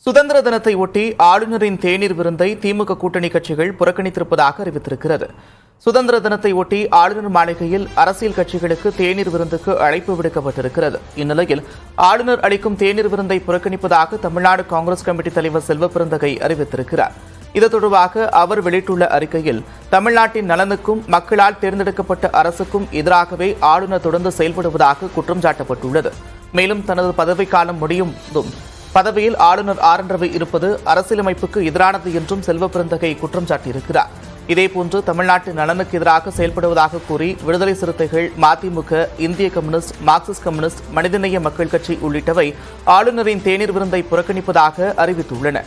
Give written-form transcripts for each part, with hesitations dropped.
சுதந்திர தினத்தை ஒட்டி ஆளுநரின் தேநீர் விருந்தை திமுக கூட்டணி கட்சிகள் புறக்கணித்திருப்பதாக அறிவித்திருக்கிறது. சுதந்திர தினத்தை ஒட்டி ஆளுநர் மாளிகையில் அரசியல் கட்சிகளுக்கு தேநீர் விருந்துக்கு அழைப்பு விடுக்கப்பட்டிருக்கிறது. இந்நிலையில் ஆளுநர் அளிக்கும் தேநீர் விருந்தை புறக்கணிப்பதாக தமிழ்நாடு காங்கிரஸ் கமிட்டி தலைவர் செல்வ பெருந்தகை அறிவித்திருக்கிறார். இது தொடர்பாக அவர் வெளியிட்டுள்ள அறிக்கையில், தமிழ்நாட்டின் நலனுக்கும் மக்களால் தேர்ந்தெடுக்கப்பட்ட அரசுக்கும் எதிராகவே ஆளுநர் தொடர்ந்து செயல்படுவதாக குற்றம் சாட்டப்பட்டுள்ளது. மேலும் தனது பதவிக்காலம் முடியும் பதவியில் ஆளுநர் ஆர்.என். ரவி இருப்பது அரசியலமைப்புக்கு எதிரானது என்றும் செல்வ பெருந்தகை குற்றம் சாட்டியிருக்கிறார். இதேபோன்று தமிழ்நாட்டின் நலனுக்கு எதிராக செயல்படுவதாக கூறி விடுதலை சிறுத்தைகள், மதிமுக, இந்திய கம்யூனிஸ்ட், மார்க்சிஸ்ட் கம்யூனிஸ்ட், மனிதநேய மக்கள் கட்சி உள்ளிட்டவை ஆளுநரின் தேநீர் விருந்தை புறக்கணிப்பதாக அறிவித்துள்ளன.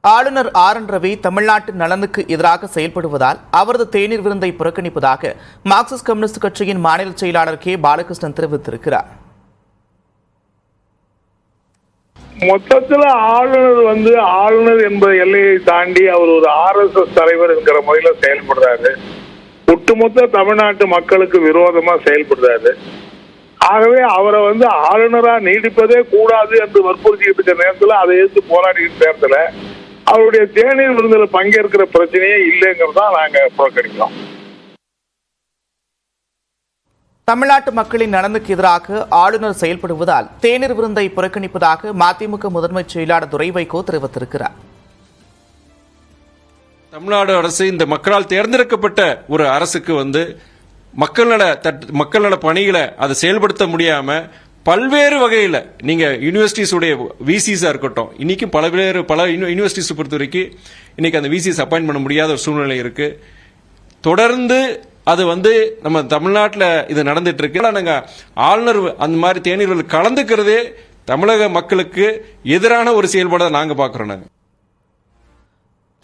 ஆளுநர் ஆர்.என். ரவி தமிழ்நாட்டின் நலனுக்கு எதிராக செயல்படுவதால் அவரது தேநீர் விருந்தை புறக்கணிப்பதாக மார்க்சிஸ்ட் கம்யூனிஸ்ட் கட்சியின் மாநில செயலாளர் கே. பாலகிருஷ்ணன் தெரிவித்திருக்கிறார். மொத்தத்தில் ஆளுநர் என்ற எல்லையை தாண்டி அவர் ஒரு RSS தலைவர் என்கிற முறையில் செயல்படுறாரு. ஒட்டுமொத்த தமிழ்நாட்டு மக்களுக்கு விரோதமா செயல்படுறாரு. ஆகவே அவரை ஆளுநரா நீடிப்பதே கூடாது என்று வற்புறுத்திட்டு இருக்கிற நேரத்தில் அதை எதிர்த்து போராடிக்கிற நேரத்தில் அவருடைய தேநீர் விருந்தில் பங்கேற்கிற பிரச்சனையே இல்லைங்கிறதா நாங்க புறக்கணிக்கிறோம். தமிழ்நாட்டு மக்களின் நலனுக்கு எதிராக ஆளுநர் செயல்படுவதால் தேநீர் விருந்தை புறக்கணிப்பதாக மதிமுக முதன்மை செயலாளர் துரை வைகோ தெரிவித்திருக்கிறார். தமிழ்நாடு அரசு இந்த மக்களால் தேர்ந்தெடுக்கப்பட்ட ஒரு அரசுக்கு மக்கள் நல பணிகளை அதை செயல்படுத்த முடியாம பல்வேறு வகையில் நீங்க யூனிவர்சிட்டிஸ் உடைய விசிஸா இருக்கட்டும், இன்னைக்கும் பல யூனிவர்சிட்டிஸ் பொறுத்த வரைக்கும் இன்னைக்கு அந்த விசிஸ் அப்பாயின்ட் பண்ண முடியாத ஒரு சூழ்நிலை இருக்கு. தொடர்ந்து அது நம்ம தமிழ்நாட்டில் இது நடந்துட்டு இருக்கு. நாங்க ஆளுநர் அந்த மாதிரி தேநீர்கள் கலந்துக்கிறதே தமிழக மக்களுக்கு எதிரான ஒரு செயல்பாடை நாங்க பாக்குறோம். நாங்க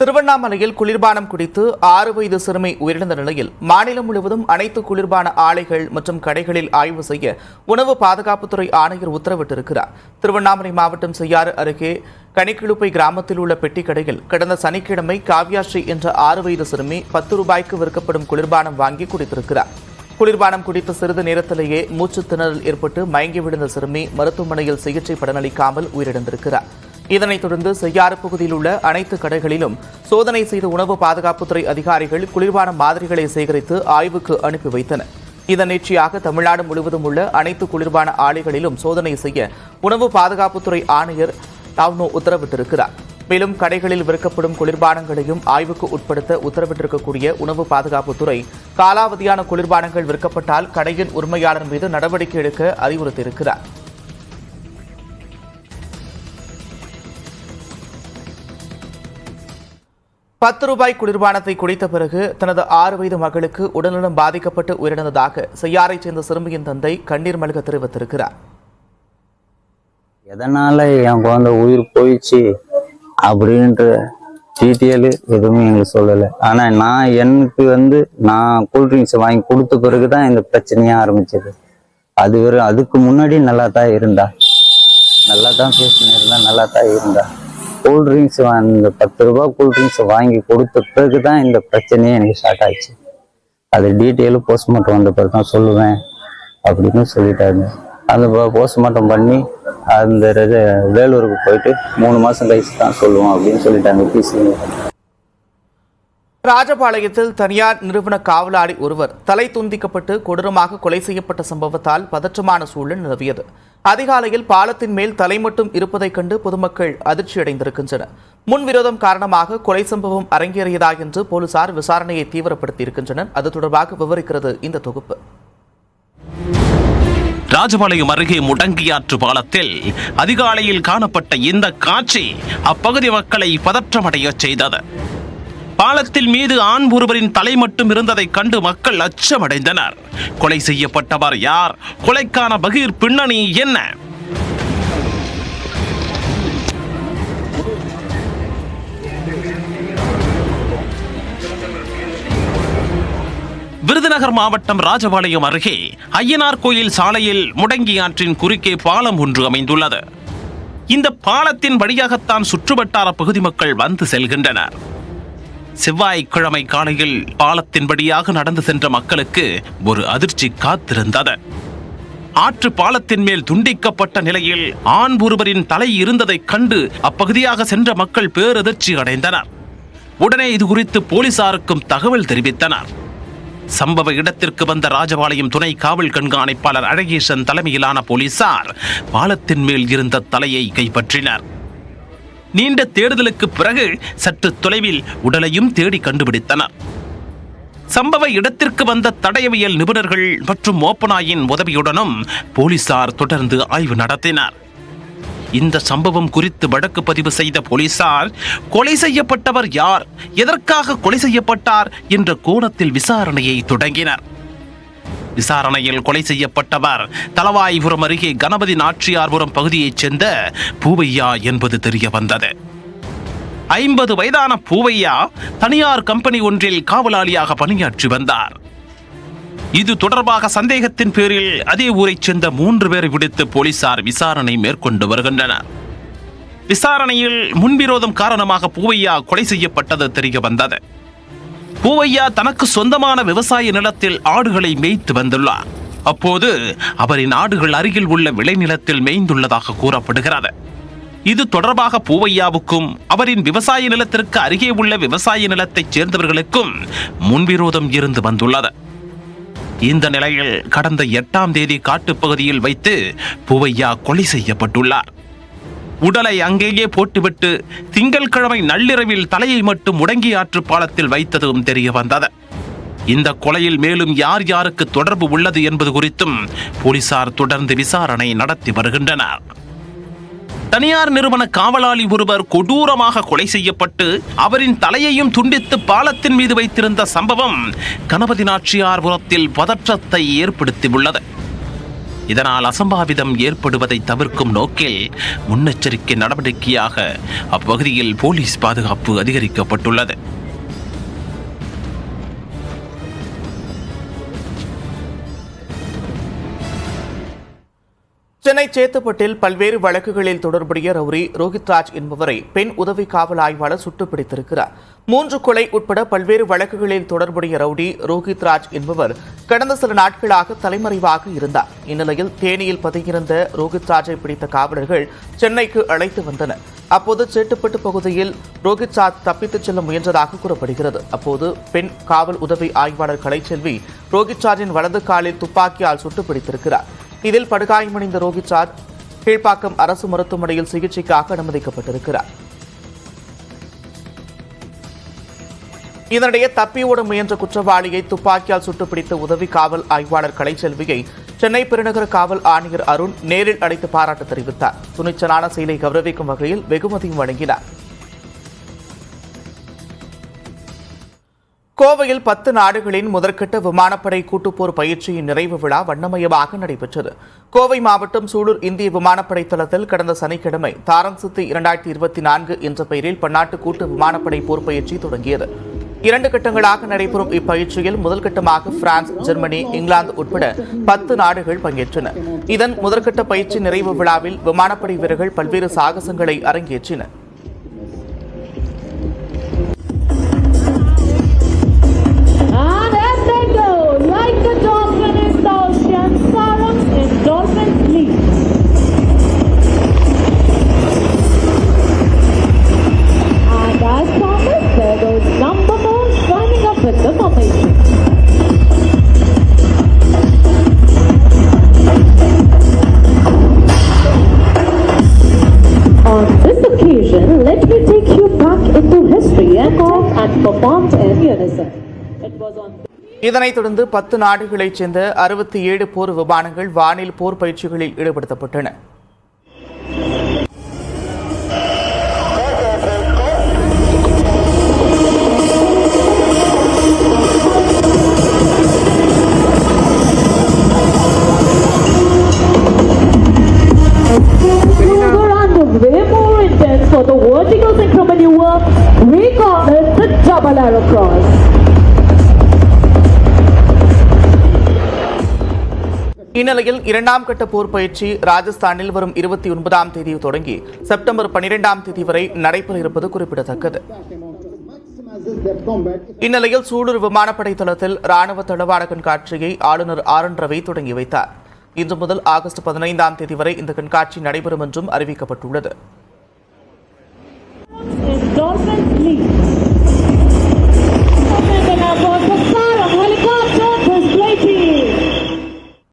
திருவண்ணாமலையில் குளிர்பானம் குடித்து 6 வயது சிறுமி உயிரிழந்த நிலையில் மாநிலம் முழுவதும் அனைத்து குளிர்பான ஆலைகள் மற்றும் கடைகளில் ஆய்வு செய்ய உணவு பாதுகாப்புத்துறை ஆணையர் உத்தரவிட்டிருக்கிறார். திருவண்ணாமலை மாவட்டம் செய்யாறு அருகே கனிக்கிழுப்பை கிராமத்தில் உள்ள பெட்டி கடையில் கடந்த சனிக்கிழமை காவ்யாஸ்ரீ என்ற 6 வயது சிறுமி 10 ரூபாய்க்கு விற்கப்படும் குளிர்பானம் வாங்கி குடித்திருக்கிறார். குளிர்பானம் குடித்த சிறிது நேரத்திலேயே மூச்சு திணறல் ஏற்பட்டு மயங்கி விழுந்த சிறுமி மருத்துவமனையில் சிகிச்சை பலனளிக்காமல் உயிரிழந்திருக்கிறார். இதனைத் தொடர்ந்து செய்யாறு பகுதியில் உள்ள அனைத்து கடைகளிலும் சோதனை செய்த உணவு பாதுகாப்புத்துறை அதிகாரிகள் குளிர்பான மாதிரிகளை சேகரித்து ஆய்வுக்கு அனுப்பி வைத்தனர். இதன் நீட்சியாக தமிழ்நாடு முழுவதும் உள்ள அனைத்து குளிர்பான ஆலைகளிலும் சோதனை செய்ய உணவு பாதுகாப்புத்துறை ஆணையர் டாவ்னோ உத்தரவிட்டிருக்கிறார். மேலும் கடைகளில் விற்கப்படும் குளிர்பானங்களையும் ஆய்வுக்கு உட்படுத்த உத்தரவிட்டிருக்கக்கூடிய உணவு பாதுகாப்புத்துறை காலாவதியான குளிர்பானங்கள் விற்கப்பட்டால் கடையின் உரிமையாளர் மீது நடவடிக்கை எடுக்க அறிவுறுத்தியிருக்கிறார். ₹10 குளிர்பானத்தை குடித்த பிறகு தனது 6 வயது மகளுக்கு உடல்நலம் பாதிக்கப்பட்டு உயிரிழந்ததாக செய்யாரைச் சேர்ந்த சிறுமியின் தந்தை கண்ணீர் மல்க தெரிவித்திருக்கிறார். எதனால என் குழந்தை உயிர் போயிடுச்சு அப்படின்ற டீட்டெயில் எதுவுமே எங்களுக்கு சொல்லலை. ஆனால் நான் கூல்ட்ரிங்க்ஸ் வாங்கி கொடுத்த பிறகுதான் இந்த பிரச்சனையே ஆரம்பிச்சது. அதுக்கு முன்னாடி நல்லா தான் இருந்தா, நல்லா தான் பேசினு இருந்தா, நல்லா தான் இருந்தா. கூல்ட்ரிங்க்ஸ் இந்த ₹10 கூல்ட்ரிங்க்ஸ் வாங்கி கொடுத்த பிறகுதான் இந்த பிரச்சனையே எனக்கு ஸ்டார்ட் ஆயிடுச்சு. அது டீட்டெயிலு போஸ்ட்மார்ட்டம் வந்த பிறகு தான் சொல்லுவேன் அப்படின்னு சொல்லிட்டாங்க. அந்த போஸ்ட்மார்ட்டம் பண்ணி அந்த வேலூருக்கு போயிட்டு 3 மாசம் கழிச்சு தான் சொல்லுவோம் அப்படின்னு சொல்லிட்டாங்க. பிசி ராஜபாளையத்தில் தனியார் நிறுவன காவலாளி ஒருவர் தலை துண்டிக்கப்பட்டு கொடூரமாக கொலை செய்யப்பட்ட சம்பவத்தால் பதற்றமான சூழல் நிலவியது. அதிகாலையில் பாலத்தின் மேல் தலை மட்டும் இருப்பதைக் கண்டு பொதுமக்கள் அதிர்ச்சியடைந்திருக்கின்றனர். முன்விரோதம் காரணமாக கொலை சம்பவம் அரங்கேறியதா என்று போலீசார் விசாரணையை தீவிரப்படுத்தியிருக்கின்றனர். அது தொடர்பாக விவரிக்கிறது இந்த தொகுப்பு. ராஜபாளையம் அருகே முடங்கியாற்று பாலத்தில் அதிகாலையில் காணப்பட்ட இந்த காட்சி அப்பகுதி மக்களை பதற்றமடைய செய்தது. பாலத்தில் மீது ஆண் ஒருவரின் தலை மட்டும் இருந்ததை கண்டு மக்கள் அச்சமடைந்தனர். கொலை செய்யப்பட்டவர் யார்? கொலைக்கான பகீர் பின்னணி என்ன? விருதுநகர் மாவட்டம் ராஜபாளையம் அருகே ஐயனார் கோயில் சாலையில் முடங்கியாற்றின் குறுக்கே பாலம் ஒன்று அமைந்துள்ளது. இந்த பாலத்தின் வழியாகத்தான் சுற்றுவட்டார பகுதி மக்கள் வந்து செல்கின்றனர். செவ்வாய்க்கிழமை காலையில் பாலத்தின்படியாக நடந்து சென்ற மக்களுக்கு ஒரு அதிர்ச்சி காத்திருந்தது. ஆற்று பாலத்தின் மேல் துண்டிக்கப்பட்ட நிலையில் ஆண் ஒருவரின் தலை இருந்ததைக் கண்டு அப்பகுதியாக சென்ற மக்கள் பேரதிர்ச்சி அடைந்தனர். உடனே இது குறித்து போலீசாருக்கும் தகவல் தெரிவித்தனர். சம்பவ இடத்திற்கு வந்த ராஜபாளையம் துணை காவல் கண்காணிப்பாளர் அழகேசன் தலைமையிலான போலீசார் பாலத்தின் மேல் இருந்த தலையை கைப்பற்றினர். நீண்ட தேடுதலுக்கு பிறகு சற்று தொலைவில் உடலையும் தேடி கண்டுபிடித்தனர். சம்பவ இடத்திற்கு வந்த தடயவியல் நிபுணர்கள் மற்றும் மோப்பனாயின் உதவியுடனும் போலீசார் தொடர்ந்து ஆய்வு நடத்தினர். இந்த சம்பவம் குறித்து வழக்கு பதிவு செய்த போலீசார் கொலை செய்யப்பட்டவர் யார், எதற்காக கொலை செய்யப்பட்டார் என்ற கோணத்தில் விசாரணையை தொடங்கினர். விசாரணையில் கொலை செய்யப்பட்டவர் தலவாய்புரம் அருகே கணபதி நாச்சியார்புரம் பகுதியைச் சேர்ந்த பூவையா என்பது தெரிய வந்தது. 50 வயதான பூவையா தனியார் கம்பெனி ஒன்றில் காவலாளியாக பணியாற்றி வந்தார். இது தொடர்பாக சந்தேகத்தின் பேரில் அதே ஊரைச் சேர்ந்த 3 பேரை விடுத்து போலீசார் விசாரணை மேற்கொண்டு வருகின்றனர். விசாரணையில் முன்விரோதம் காரணமாக பூவையா கொலை செய்யப்பட்டது தெரிய வந்தது. பூவையா தனக்கு சொந்தமான விவசாய நிலத்தில் ஆடுகளை மேய்த்து வந்துள்ளார். அப்போது அவரின் ஆடுகள் அருகில் உள்ள விளைநிலத்தில் மேய்ந்துள்ளதாக கூறப்படுகிறது. இது தொடர்பாக பூவையாவுக்கும் அவரின் விவசாய நிலத்திற்கு அருகே உள்ள விவசாய நிலத்தைச் சேர்ந்தவர்களுக்கும் முன்விரோதம் இருந்து வந்துள்ளது. இந்த நிலையில் கடந்த 8ஆம் தேதி காட்டுப்பகுதியில் வைத்து பூவையா கொலை செய்யப்பட்டுள்ளார். உடலை அங்கேயே போட்டுவிட்டு திங்கட்கிழமை நள்ளிரவில் தலையை மட்டும் முடங்கி ஆற்று பாலத்தில் வைத்ததும் தெரிய வந்தது. இந்த கொலையில் மேலும் யார் யாருக்கு தொடர்பு உள்ளது என்பது குறித்தும் போலீசார் தொடர்ந்து விசாரணை நடத்தி வருகின்றனர். தனியார் நிறுவன காவலாளி ஒருவர் கொடூரமாக கொலை செய்யப்பட்டு அவரின் தலையையும் துண்டித்து பாலத்தின் மீது வைத்திருந்த சம்பவம் கணபதி நாச்சியார்புரத்தில் பதற்றத்தை ஏற்படுத்தியுள்ளது. இதனால் அசம்பாவிதம் ஏற்படுவதை தவிர்க்கும் நோக்கில் முன்னெச்சரிக்கை நடவடிக்கையாக அப்பகுதியில் போலீஸ் பாதுகாப்பு அதிகரிக்கப்பட்டுள்ளது. சென்னை சேத்துப்பட்டில் பல்வேறு வழக்குகளில் தொடர்புடைய ரவுடி ரோஹித்ராஜ் என்பவரை பெண் உதவி காவல் ஆய்வாளர் சுட்டுப் பிடித்திருக்கிறார். 3 கொலை உட்பட பல்வேறு வழக்குகளில் தொடர்புடைய ரவுடி ரோஹித்ராஜ் என்பவர் கடந்த சில நாட்களாக தலைமறைவாக இருந்தார். இந்நிலையில் தேனியில் பதுங்கியிருந்த ரோஹித்ராஜை பிடித்த காவலர்கள் சென்னைக்கு அழைத்து வந்தனர். அப்போது சேத்துப்பட்டு பகுதியில் ரோஹித்ராஜ் தப்பித்துச் செல்ல முயன்றதாக கூறப்படுகிறது. அப்போது பெண் காவல் உதவி ஆய்வாளர் கலைச்செல்வி ரோஹித்ராஜின் வலது காலில் துப்பாக்கியால் சுட்டுப் பிடித்திருக்கிறார். இதில் படுகாயமடைந்த ரோஹித்ராஜ் கீழ்ப்பாக்கம் அரசு மருத்துவமனையில் சிகிச்சைக்காக அனுமதிக்கப்பட்டிருக்கிறார். இதனிடையே தப்பி ஓட முயன்ற குற்றவாளியை துப்பாக்கியால் சுட்டுப்பிடித்த உதவி காவல் ஆய்வாளர் கலைச்செல்வியை சென்னை பெருநகர காவல் ஆணையர் அருண் நேரில் அழைத்து பாராட்டு தெரிவித்தார். துணிச்சலான செயலை கௌரவிக்கும் வகையில் வெகுமதியும் வழங்கினார். கோவையில் 10 நாடுகளின் முதற்கட்ட விமானப்படை கூட்டுப்போர் பயிற்சியின் நிறைவு விழா வண்ணமயமாக நடைபெற்றது. கோவை மாவட்டம் சூலூர் இந்திய விமானப்படை தளத்தில் கடந்த சனிக்கிழமை தாரங் சித்தி 2024 என்ற பெயரில் பன்னாட்டு கூட்டு விமானப்படை போர் பயிற்சி தொடங்கியது. 2 கட்டங்களாக நடைபெறும் இப்பயிற்சியில் முதல் கட்டமாக பிரான்ஸ், ஜெர்மனி, இங்கிலாந்து உட்பட 10 நாடுகள் பங்கேற்றன. இதன் முதற்கட்ட பயிற்சி நிறைவு விழாவில் விமானப்படை வீரர்கள் பல்வேறு சாகசங்களை அரங்கேற்றினர். On this occasion, let me take you back into history and performed in unison. It was on. இதனைத் தொடர்ந்து 10 நாடுகளைச் சேர்ந்த 67 போர் விமானங்கள் வானில் போர் பயிற்சிகளில் ஈடுபடுத்தப்பட்டன. For the vertical synchro maneuver, we call it the double arrow cross. இந்நிலையில் 2ஆம் கட்ட போர் பயிற்சி ராஜஸ்தானில் வரும் 29ஆம் தேதி தொடங்கி செப்டம்பர் 12ஆம் தேதி வரை நடைபெற இருப்பது குறிப்பிடத்தக்கது. இந்நிலையில் சூலூர் விமானப்படை தளத்தில் ராணுவ தளவாட கண்காட்சியை ஆளுநர் ஆர் என் ரவி தொடங்கி வைத்தார். இன்று முதல் ஆகஸ்ட் 15ஆம் தேதி வரை இந்த கண்காட்சி நடைபெறும் என்றும் அறிவிக்கப்பட்டுள்ளது. Dolphin League.